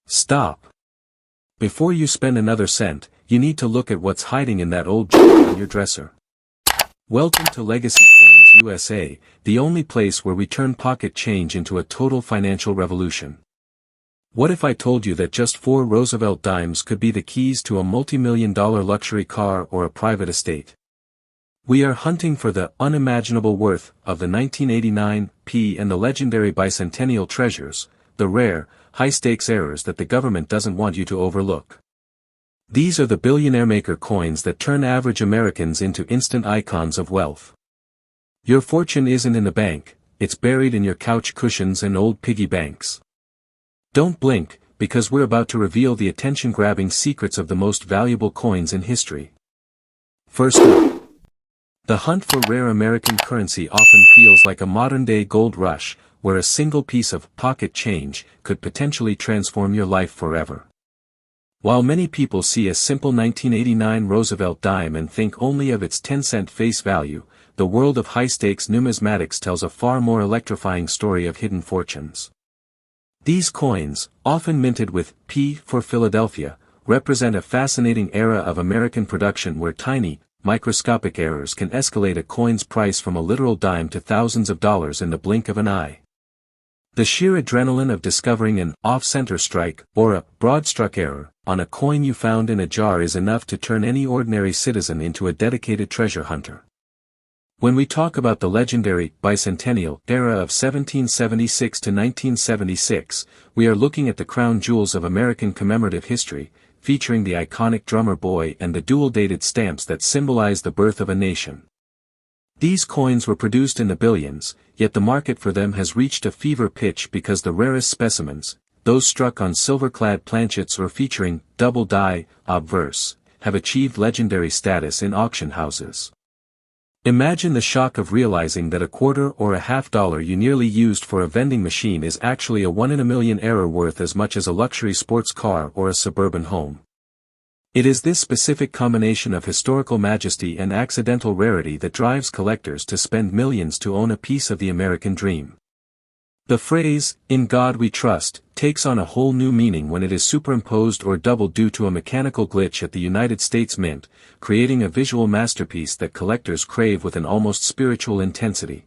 Stop. Before you spend another cent, you need to look at what's hiding in that old jar on your dresser. Welcome to Legacy Coins USA, the only place where we turn pocket change into a total financial revolution. What if I told you that just 4 Roosevelt dimes could be the keys to a multi-million-dollar luxury car or a private estate? We are hunting for the unimaginable worth of the 1989 P and the legendary bicentennial treasures, the rare, high-stakes errors that the government doesn't want you to overlook. These are the billionaire maker coins that turn average Americans into instant icons of wealth. Your fortune isn't in the bank, it's buried in your couch cushions and old piggy banks. Don't blink, because we're about to reveal the attention-grabbing secrets of the most valuable coins in history. First up, the hunt for rare American currency often feels like a modern-day gold rush, where a single piece of pocket change could potentially transform your life forever. While many people see a simple 1989 Roosevelt dime and think only of its 10-cent face value, the world of high-stakes numismatics tells a far more electrifying story of hidden fortunes. These coins, often minted with P for Philadelphia, represent a fascinating era of American production where tiny, microscopic errors can escalate a coin's price from a literal dime to thousands of dollars in the blink of an eye. The sheer adrenaline of discovering an off-center strike, or a broad-struck error, on a coin you found in a jar is enough to turn any ordinary citizen into a dedicated treasure hunter. When we talk about the legendary bicentennial era of 1776 to 1976, we are looking at the crown jewels of American commemorative history, featuring the iconic drummer boy and the dual-dated stamps that symbolize the birth of a nation. These coins were produced in the billions, yet the market for them has reached a fever pitch because the rarest specimens, those struck on silver-clad planchets or featuring double die obverse, have achieved legendary status in auction houses. Imagine the shock of realizing that a quarter or a half-dollar you nearly used for a vending machine is actually a one-in-a-million error worth as much as a luxury sports car or a suburban home. It is this specific combination of historical majesty and accidental rarity that drives collectors to spend millions to own a piece of the American dream. The phrase, "In God We Trust," takes on a whole new meaning when it is superimposed or doubled due to a mechanical glitch at the United States Mint, creating a visual masterpiece that collectors crave with an almost spiritual intensity.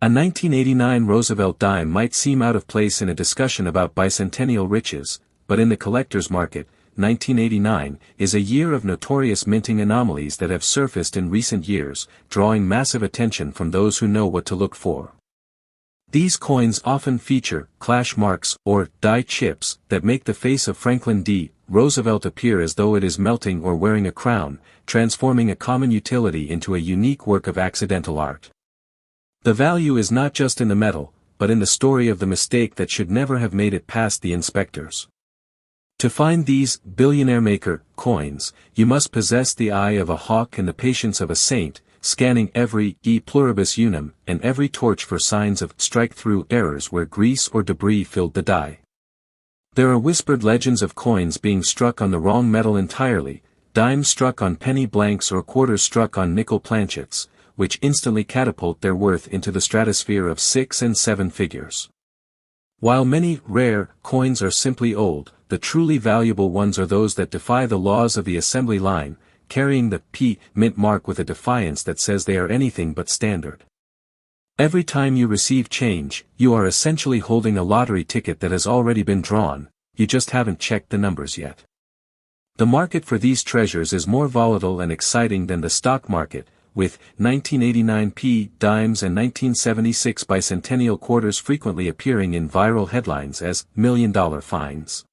A 1989 Roosevelt dime might seem out of place in a discussion about bicentennial riches, but in the collector's market, 1989 is a year of notorious minting anomalies that have surfaced in recent years, drawing massive attention from those who know what to look for. These coins often feature clash marks or die chips that make the face of Franklin D. Roosevelt appear as though it is melting or wearing a crown, transforming a common utility into a unique work of accidental art. The value is not just in the metal, but in the story of the mistake that should never have made it past the inspectors. To find these billionaire maker coins, you must possess the eye of a hawk and the patience of a saint, scanning every e pluribus unum and every torch for signs of strike-through errors where grease or debris filled the die. There are whispered legends of coins being struck on the wrong metal entirely, dimes struck on penny blanks or quarters struck on nickel planchets, which instantly catapult their worth into the stratosphere of 6 and 7 figures. While many rare coins are simply old, the truly valuable ones are those that defy the laws of the assembly line, carrying the P mint mark with a defiance that says they are anything but standard. Every time you receive change, you are essentially holding a lottery ticket that has already been drawn, you just haven't checked the numbers yet. The market for these treasures is more volatile and exciting than the stock market, with 1989 P dimes and 1976 bicentennial quarters frequently appearing in viral headlines as million-dollar finds.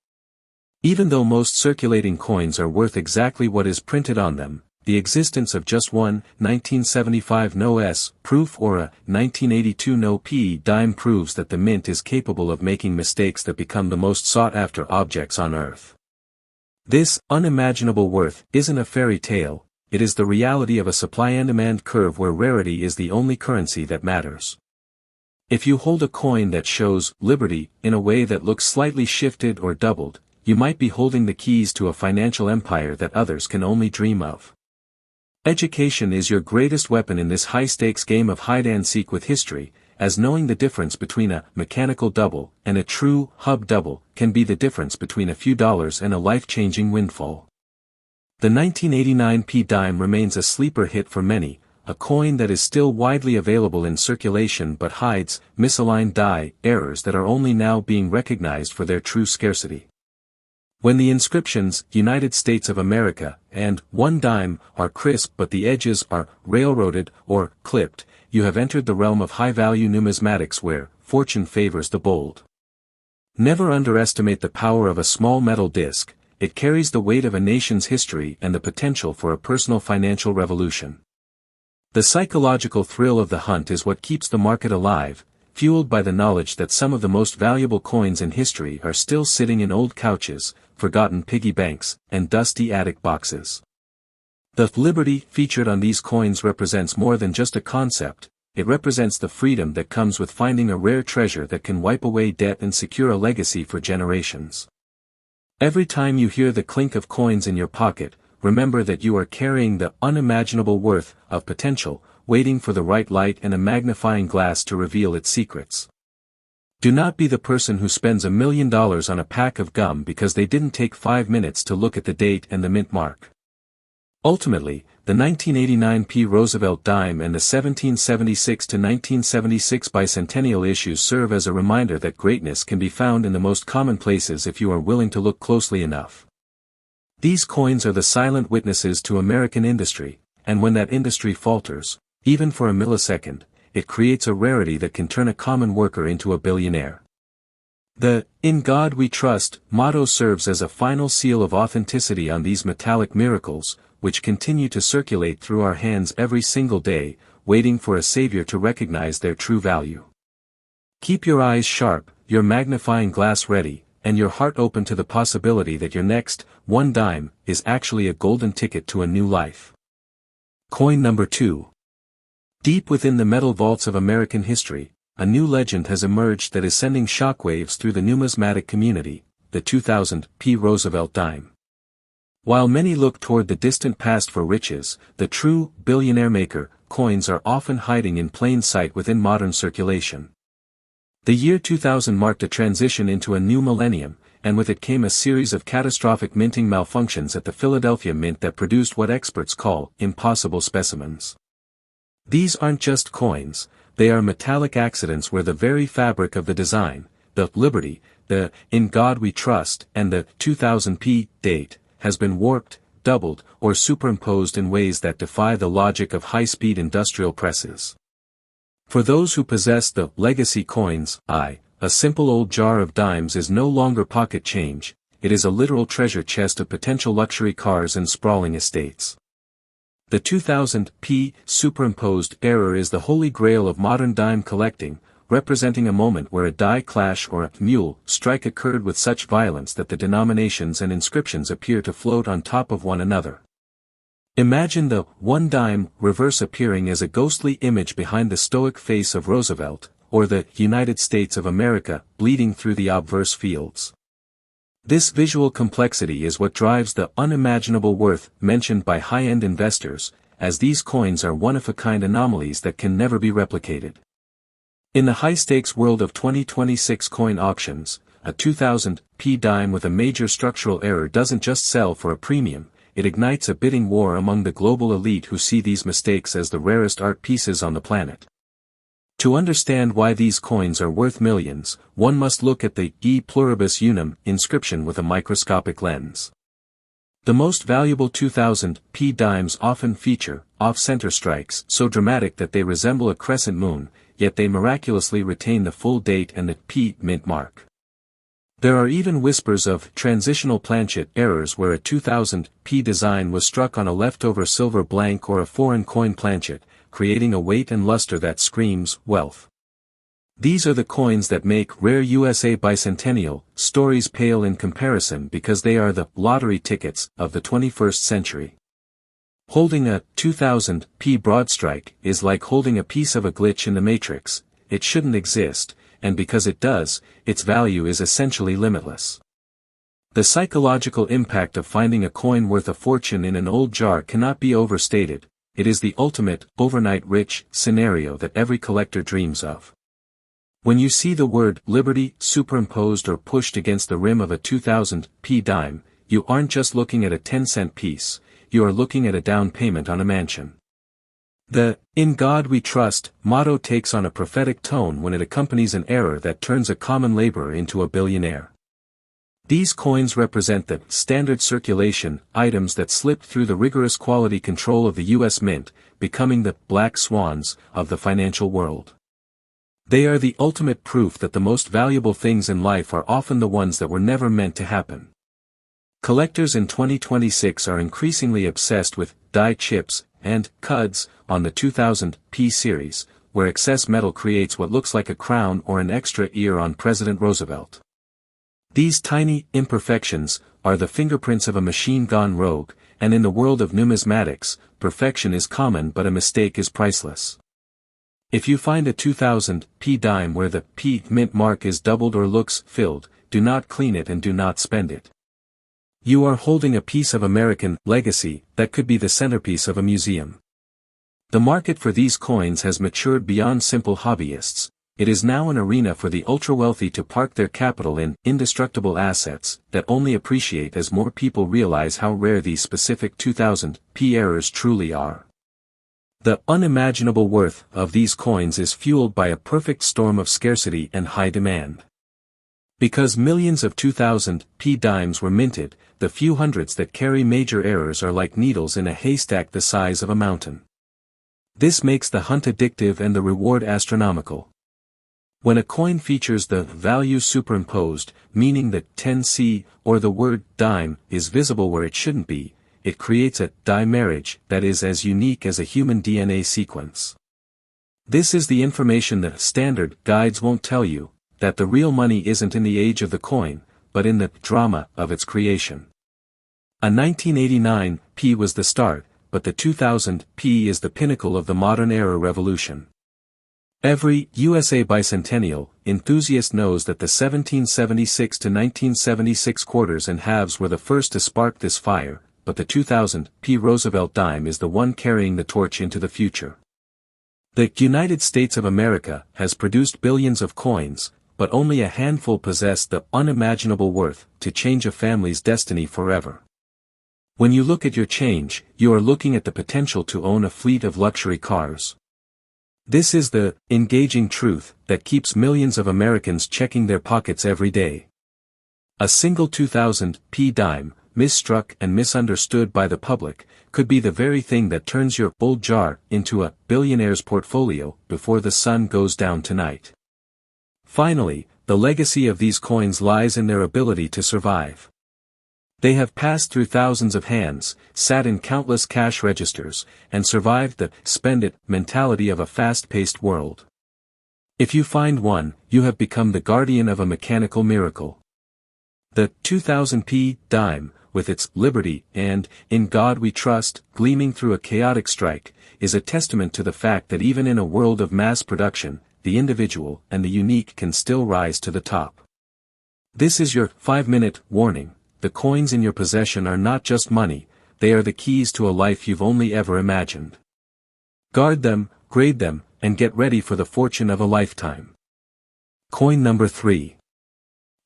Even though most circulating coins are worth exactly what is printed on them, the existence of just one 1975 no S proof or a 1982 no P dime proves that the mint is capable of making mistakes that become the most sought-after objects on Earth. This unimaginable worth isn't a fairy tale, it is the reality of a supply and demand curve where rarity is the only currency that matters. If you hold a coin that shows liberty in a way that looks slightly shifted or doubled, you might be holding the keys to a financial empire that others can only dream of. Education is your greatest weapon in this high-stakes game of hide-and-seek with history, as knowing the difference between a mechanical double and a true hub double can be the difference between a few dollars and a life-changing windfall. The 1989 P dime remains a sleeper hit for many, a coin that is still widely available in circulation but hides misaligned die errors that are only now being recognized for their true scarcity. When the inscriptions, United States of America, and 1 dime are crisp but the edges are railroaded or clipped, you have entered the realm of high-value numismatics where fortune favors the bold. Never underestimate the power of a small metal disc. It carries the weight of a nation's history and the potential for a personal financial revolution. The psychological thrill of the hunt is what keeps the market alive, fueled by the knowledge that some of the most valuable coins in history are still sitting in old couches, forgotten piggy banks, and dusty attic boxes. The liberty featured on these coins represents more than just a concept, it represents the freedom that comes with finding a rare treasure that can wipe away debt and secure a legacy for generations. Every time you hear the clink of coins in your pocket, remember that you are carrying the unimaginable worth of potential, waiting for the right light and a magnifying glass to reveal its secrets. Do not be the person who spends $1 million on a pack of gum because they didn't take 5 minutes to look at the date and the mint mark. Ultimately, the 1989 P. Roosevelt dime and the 1776 to 1976 bicentennial issues serve as a reminder that greatness can be found in the most common places if you are willing to look closely enough. These coins are the silent witnesses to American industry, and when that industry falters, even for a millisecond, it creates a rarity that can turn a common worker into a billionaire. The "In God We Trust" motto serves as a final seal of authenticity on these metallic miracles, which continue to circulate through our hands every single day, waiting for a savior to recognize their true value. Keep your eyes sharp, your magnifying glass ready, and your heart open to the possibility that your next 1 dime is actually a golden ticket to a new life. Coin number 2. Deep within the metal vaults of American history, a new legend has emerged that is sending shockwaves through the numismatic community, the 2000 P. Roosevelt dime. While many look toward the distant past for riches, the true billionaire maker coins are often hiding in plain sight within modern circulation. The year 2000 marked a transition into a new millennium, and with it came a series of catastrophic minting malfunctions at the Philadelphia Mint that produced what experts call impossible specimens. These aren't just coins, they are metallic accidents where the very fabric of the design, the Liberty, the "In God We Trust" and the 2000 P date, has been warped, doubled, or superimposed in ways that defy the logic of high-speed industrial presses. For those who possess the legacy coins, a simple old jar of dimes is no longer pocket change, it is a literal treasure chest of potential luxury cars and sprawling estates. The 2000 P superimposed error is the holy grail of modern dime collecting, representing a moment where a die clash or a mule strike occurred with such violence that the denominations and inscriptions appear to float on top of one another. Imagine the 1 dime reverse appearing as a ghostly image behind the stoic face of Roosevelt, or the United States of America bleeding through the obverse fields. This visual complexity is what drives the unimaginable worth mentioned by high-end investors, as these coins are one-of-a-kind anomalies that can never be replicated. In the high-stakes world of 2026 coin auctions, a 2000 P dime with a major structural error doesn't just sell for a premium, it ignites a bidding war among the global elite who see these mistakes as the rarest art pieces on the planet. To understand why these coins are worth millions, one must look at the E pluribus unum inscription with a microscopic lens. The most valuable 2000 P dimes often feature off-center strikes so dramatic that they resemble a crescent moon, yet they miraculously retain the full date and the P mint mark. There are even whispers of transitional planchet errors where a 2000 P design was struck on a leftover silver blank or a foreign coin planchet, creating a weight and luster that screams wealth. These are the coins that make rare USA bicentennial stories pale in comparison because they are the lottery tickets of the 21st century. Holding a 2000 P broadstrike is like holding a piece of a glitch in the matrix. It shouldn't exist, and because it does, its value is essentially limitless. The psychological impact of finding a coin worth a fortune in an old jar cannot be overstated. It is the ultimate overnight rich scenario that every collector dreams of. When you see the word Liberty superimposed or pushed against the rim of a 2000 P dime, you aren't just looking at a 10-cent piece, you are looking at a down payment on a mansion. The "In God We Trust" motto takes on a prophetic tone when it accompanies an error that turns a common laborer into a billionaire. These coins represent the standard circulation items that slipped through the rigorous quality control of the U.S. Mint, becoming the black swans of the financial world. They are the ultimate proof that the most valuable things in life are often the ones that were never meant to happen. Collectors in 2026 are increasingly obsessed with die chips and cuds on the 2000 P series, where excess metal creates what looks like a crown or an extra ear on President Roosevelt. These tiny imperfections are the fingerprints of a machine gone rogue, and in the world of numismatics, perfection is common but a mistake is priceless. If you find a 2000 P dime where the P mint mark is doubled or looks filled, do not clean it and do not spend it. You are holding a piece of American legacy that could be the centerpiece of a museum. The market for these coins has matured beyond simple hobbyists. It is now an arena for the ultra-wealthy to park their capital in indestructible assets that only appreciate as more people realize how rare these specific 2000 P errors truly are. The unimaginable worth of these coins is fueled by a perfect storm of scarcity and high demand. Because millions of 2000 P dimes were minted, the few hundreds that carry major errors are like needles in a haystack the size of a mountain. This makes the hunt addictive and the reward astronomical. When a coin features the value superimposed, meaning that 10C or the word dime is visible where it shouldn't be, it creates a die marriage that is as unique as a human DNA sequence. This is the information that standard guides won't tell you, that the real money isn't in the age of the coin, but in the drama of its creation. A 1989 P was the start, but the 2000 P is the pinnacle of the modern era revolution. Every USA bicentennial enthusiast knows that the 1776 to 1976 quarters and halves were the first to spark this fire, but the 2000 P Roosevelt dime is the one carrying the torch into the future. The United States of America has produced billions of coins, but only a handful possess the unimaginable worth to change a family's destiny forever. When you look at your change, you are looking at the potential to own a fleet of luxury cars. This is the engaging truth that keeps millions of Americans checking their pockets every day. A single 2000 P dime, misstruck and misunderstood by the public, could be the very thing that turns your old jar into a billionaire's portfolio before the sun goes down tonight. Finally, the legacy of these coins lies in their ability to survive. They have passed through thousands of hands, sat in countless cash registers, and survived the spend-it mentality of a fast-paced world. If you find one, you have become the guardian of a mechanical miracle. The 2000 P dime, with its liberty and "In God We Trust" gleaming through a chaotic strike, is a testament to the fact that even in a world of mass production, the individual and the unique can still rise to the top. This is your 5-minute warning. The coins in your possession are not just money, they are the keys to a life you've only ever imagined. Guard them, grade them, and get ready for the fortune of a lifetime. Coin number 3.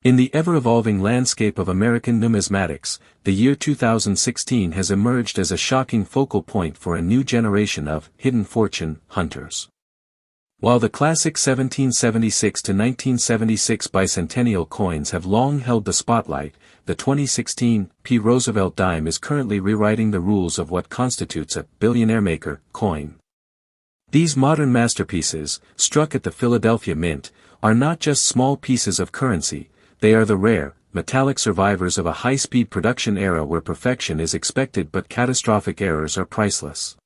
In the ever-evolving landscape of American numismatics, the year 2016 has emerged as a shocking focal point for a new generation of hidden fortune hunters. While the classic 1776 to 1976 bicentennial coins have long held the spotlight, the 2016 P Roosevelt dime is currently rewriting the rules of what constitutes a billionaire maker coin. These modern masterpieces, struck at the Philadelphia Mint, are not just small pieces of currency, they are the rare, metallic survivors of a high-speed production era where perfection is expected but catastrophic errors are priceless.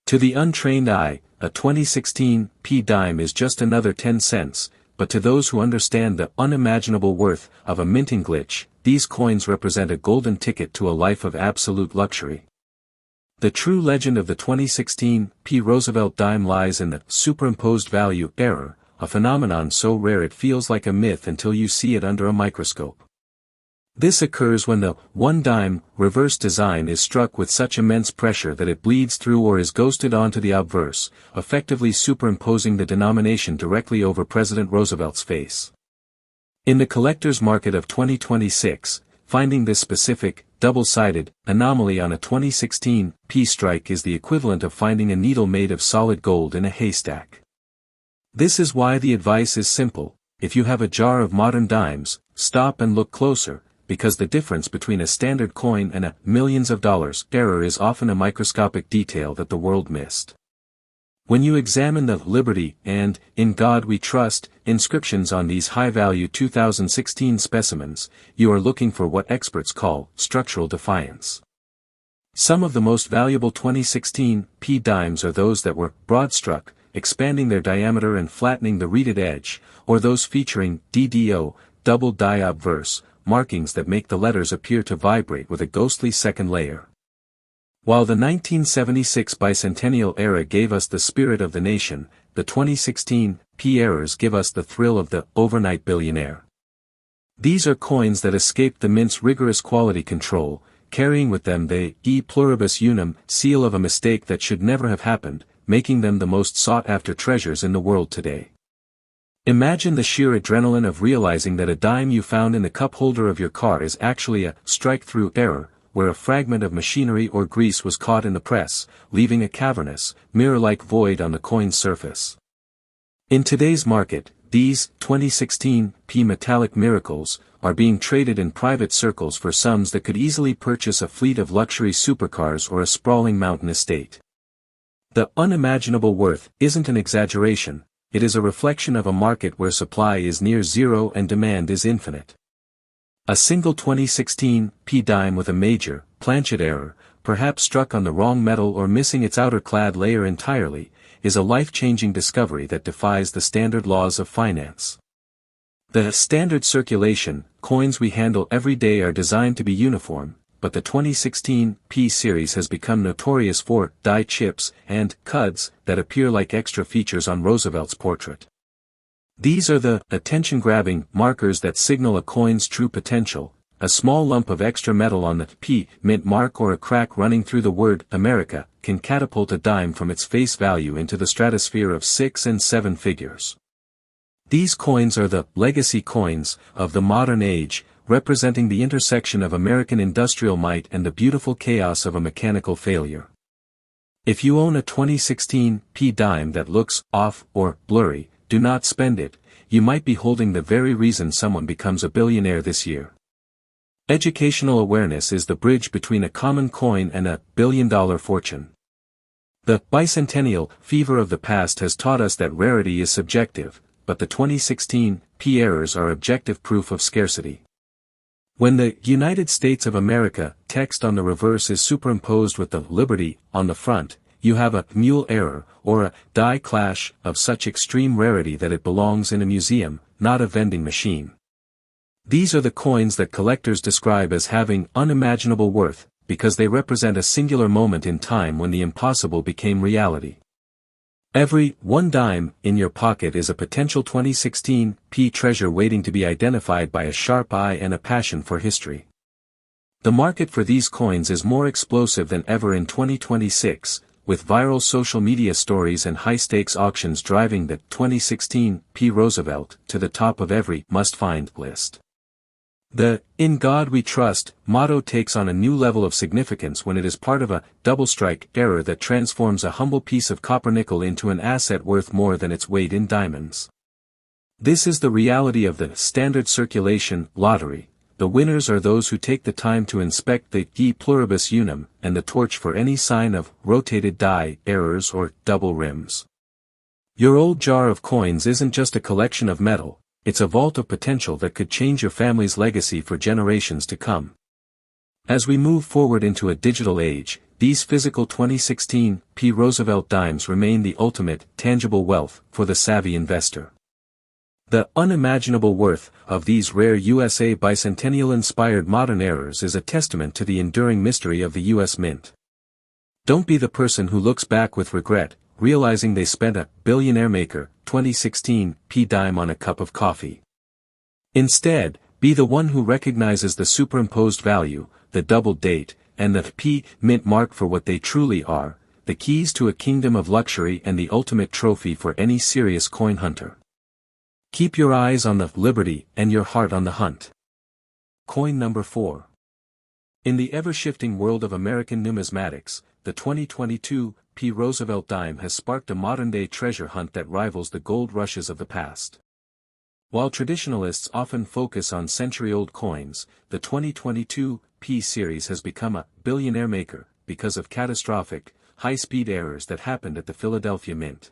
To the untrained eye, a 2016 P dime is just another 10 cents, but to those who understand the unimaginable worth of a minting glitch, these coins represent a golden ticket to a life of absolute luxury. The true legend of the 2016 P Roosevelt dime lies in the superimposed value error, a phenomenon so rare it feels like a myth until you see it under a microscope. This occurs when the 1 dime reverse design is struck with such immense pressure that it bleeds through or is ghosted onto the obverse, effectively superimposing the denomination directly over President Roosevelt's face. In the collector's market of 2026, finding this specific, double-sided, anomaly on a 2016 P strike is the equivalent of finding a needle made of solid gold in a haystack. This is why the advice is simple: if you have a jar of modern dimes, stop and look closer, because the difference between a standard coin and a millions of dollars error is often a microscopic detail that the world missed. When you examine the Liberty and In God We Trust inscriptions on these high-value 2016 specimens, you are looking for what experts call structural defiance. Some of the most valuable 2016 P dimes are those that were broad-struck, expanding their diameter and flattening the reeded edge, or those featuring DDO, double die obverse, markings that make the letters appear to vibrate with a ghostly second layer. While the 1976 bicentennial era gave us the spirit of the nation, the 2016 P errors give us the thrill of the overnight billionaire. These are coins that escaped the mint's rigorous quality control, carrying with them the e pluribus unum seal of a mistake that should never have happened, making them the most sought-after treasures in the world today. Imagine the sheer adrenaline of realizing that a dime you found in the cup holder of your car is actually a strike-through error, where a fragment of machinery or grease was caught in the press, leaving a cavernous, mirror-like void on the coin's surface. In today's market, these 2016 P metallic miracles are being traded in private circles for sums that could easily purchase a fleet of luxury supercars or a sprawling mountain estate. The unimaginable worth isn't an exaggeration. It is a reflection of a market where supply is near zero and demand is infinite. A single 2016 P dime with a major, planchet error, perhaps struck on the wrong metal or missing its outer clad layer entirely, is a life-changing discovery that defies the standard laws of finance. The standard circulation coins we handle every day are designed to be uniform, but the 2016 P series has become notorious for die chips and cuds that appear like extra features on Roosevelt's portrait. These are the attention-grabbing markers that signal a coin's true potential. A small lump of extra metal on the P mint mark or a crack running through the word America can catapult a dime from its face value into the stratosphere of 6 and 7 figures. These coins are the legacy coins of the modern age, representing the intersection of American industrial might and the beautiful chaos of a mechanical failure. If you own a 2016 P dime that looks off or blurry, do not spend it. You might be holding the very reason someone becomes a billionaire this year. Educational awareness is the bridge between a common coin and a billion-dollar fortune. The bicentennial fever of the past has taught us that rarity is subjective, but the 2016 P errors are objective proof of scarcity. When the United States of America text on the reverse is superimposed with the Liberty on the front, you have a mule error, or a die clash of such extreme rarity that it belongs in a museum, not a vending machine. These are the coins that collectors describe as having unimaginable worth, because they represent a singular moment in time when the impossible became reality. Every 1 dime in your pocket is a potential 2016 P treasure waiting to be identified by a sharp eye and a passion for history. The market for these coins is more explosive than ever in 2026, with viral social media stories and high-stakes auctions driving the 2016 P Roosevelt to the top of every must-find list. The "In God We Trust" motto takes on a new level of significance when it is part of a double strike error that transforms a humble piece of copper nickel into an asset worth more than its weight in diamonds. This is the reality of the standard circulation lottery. The winners are those who take the time to inspect the e pluribus unum and the torch for any sign of rotated die errors or double rims. Your old jar of coins isn't just a collection of metal. It's a vault of potential that could change your family's legacy for generations to come. As we move forward into a digital age, these physical 2016 P Roosevelt dimes remain the ultimate, tangible wealth for the savvy investor. The unimaginable worth of these rare USA bicentennial-inspired modern errors is a testament to the enduring mystery of the U.S. Mint. Don't be the person who looks back with regret, realizing they spent a billionaire maker 2016 P dime on a cup of coffee. Instead, Be the one who recognizes the superimposed value, the double date, and the mint mark for what they truly are, the keys to a kingdom of luxury and the ultimate trophy for any serious coin hunter. Keep your eyes on the liberty and your heart on the hunt. Coin number 4. In the ever-shifting world of American numismatics, the 2022 Roosevelt dime has sparked a modern-day treasure hunt that rivals the gold rushes of the past. While traditionalists often focus on century-old coins, the 2022 series has become a billionaire maker because of catastrophic, high-speed errors that happened at the Philadelphia Mint.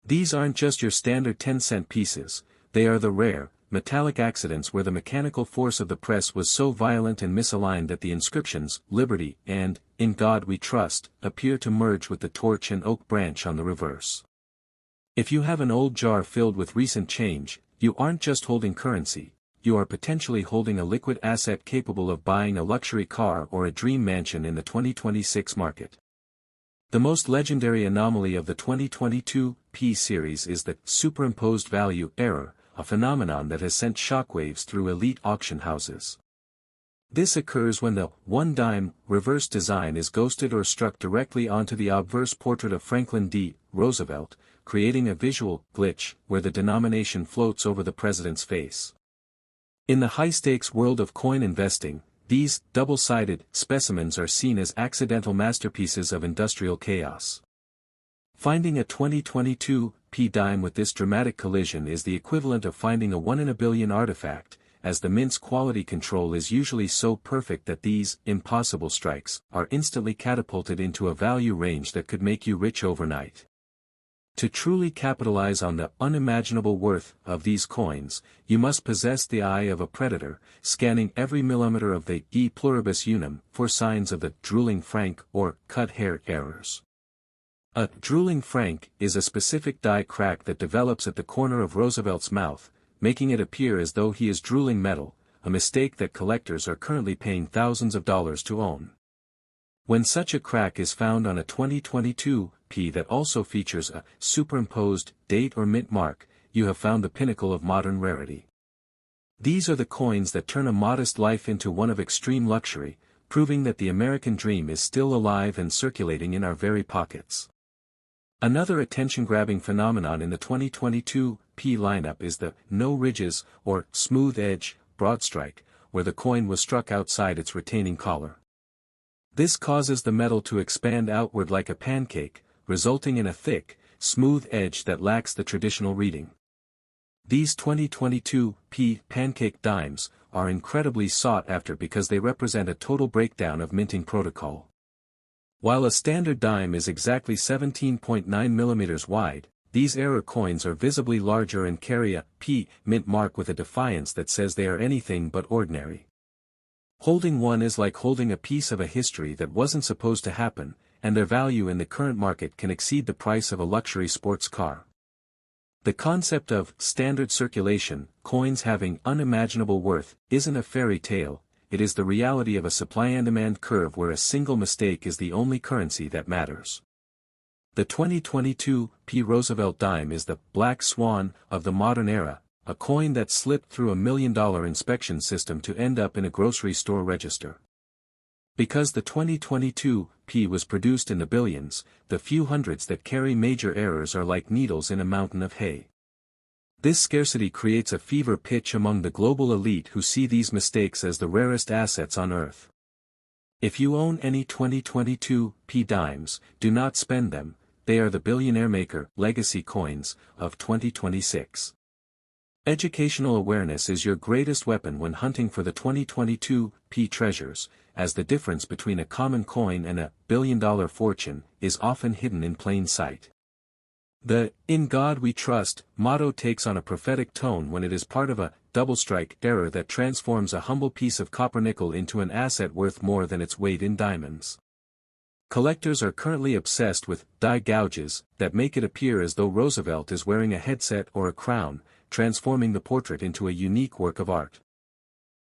These aren't just your standard 10-cent pieces, they are the rare, metallic accidents where the mechanical force of the press was so violent and misaligned that the inscriptions, Liberty and, In God We Trust, appear to merge with the torch and oak branch on the reverse. If you have an old jar filled with recent change, you aren't just holding currency, you are potentially holding a liquid asset capable of buying a luxury car or a dream mansion in the 2026 market. The most legendary anomaly of the 2022 series is the superimposed value error, a phenomenon that has sent shockwaves through elite auction houses. This occurs when the one dime reverse design is ghosted or struck directly onto the obverse portrait of Franklin D. Roosevelt, creating a visual glitch where the denomination floats over the president's face. In the high-stakes world of coin investing, these double-sided specimens are seen as accidental masterpieces of industrial chaos. Finding a 2022 dime with this dramatic collision is the equivalent of finding a 1 in a billion artifact, as the mint's quality control is usually so perfect that these impossible strikes are instantly catapulted into a value range that could make you rich overnight. To truly capitalize on the unimaginable worth of these coins, you must possess the eye of a predator, scanning every millimeter of the e pluribus unum for signs of the drooling frank or cut hair errors. A drooling frank is a specific die crack that develops at the corner of Roosevelt's mouth, making it appear as though he is drooling metal, a mistake that collectors are currently paying thousands of dollars to own. When such a crack is found on a 2022 that also features a superimposed date or mint mark, you have found the pinnacle of modern rarity. These are the coins that turn a modest life into one of extreme luxury, proving that the American dream is still alive and circulating in our very pockets. Another attention-grabbing phenomenon in the 2022 lineup is the no ridges or smooth edge broad strike, where the coin was struck outside its retaining collar. This causes the metal to expand outward like a pancake, resulting in a thick, smooth edge that lacks the traditional reading. These 2022 pancake dimes are incredibly sought after because they represent a total breakdown of minting protocol. While a standard dime is exactly 17.9 mm wide, these error coins are visibly larger and carry a mint mark with a defiance that says they are anything but ordinary. Holding one is like holding a piece of a history that wasn't supposed to happen, and their value in the current market can exceed the price of a luxury sports car. The concept of standard circulation, coins having unimaginable worth, isn't a fairy tale, it is the reality of a supply and demand curve where a single mistake is the only currency that matters. The 2022 Roosevelt dime is the black swan of the modern era, a coin that slipped through $1 million inspection system to end up in a grocery store register. Because the 2022 was produced in the billions, the few hundreds that carry major errors are like needles in a mountain of hay. This scarcity creates a fever pitch among the global elite who see these mistakes as the rarest assets on Earth. If you own any 2022 dimes, do not spend them, they are the billionaire maker legacy coins of 2026. Educational awareness is your greatest weapon when hunting for the 2022 treasures, as the difference between a common coin and a billion-dollar fortune is often hidden in plain sight. The "In God We Trust" motto takes on a prophetic tone when it is part of a double strike error that transforms a humble piece of copper nickel into an asset worth more than its weight in diamonds. Collectors are currently obsessed with die gouges that make it appear as though Roosevelt is wearing a headset or a crown, transforming the portrait into a unique work of art.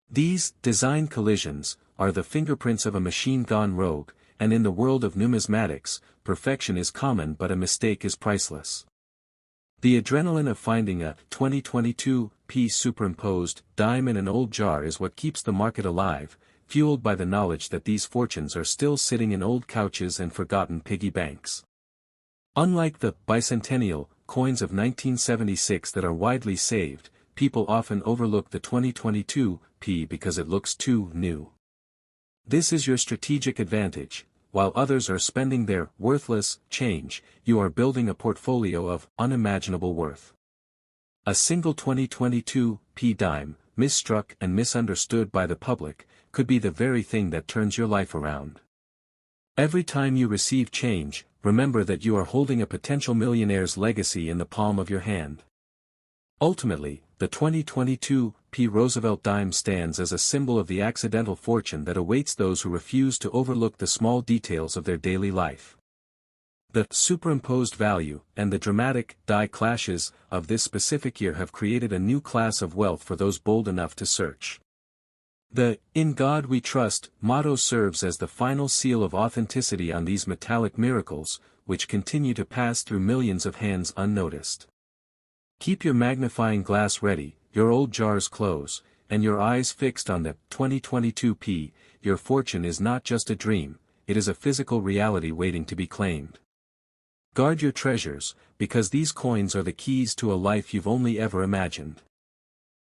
These design collisions are the fingerprints of a machine gone rogue, and in the world of numismatics, perfection is common but a mistake is priceless. The adrenaline of finding a 2022 P superimposed dime in an old jar is what keeps the market alive, fueled by the knowledge that these fortunes are still sitting in old couches and forgotten piggy banks. Unlike the bicentennial coins of 1976 that are widely saved, people often overlook the 2022 P because it looks too new. This is your strategic advantage. While others are spending their worthless change, you are building a portfolio of unimaginable worth. A single 2022 P dime, misstruck and misunderstood by the public, could be the very thing that turns your life around. Every time you receive change, remember that you are holding a potential millionaire's legacy in the palm of your hand. Ultimately, the 2022 P Roosevelt dime stands as a symbol of the accidental fortune that awaits those who refuse to overlook the small details of their daily life. The superimposed value and the dramatic die clashes of this specific year have created a new class of wealth for those bold enough to search. The "In God We Trust" motto serves as the final seal of authenticity on these metallic miracles, which continue to pass through millions of hands unnoticed. Keep your magnifying glass ready, your old jars close, and your eyes fixed on the 2022 P. Your fortune is not just a dream, it is a physical reality waiting to be claimed. Guard your treasures, because these coins are the keys to a life you've only ever imagined.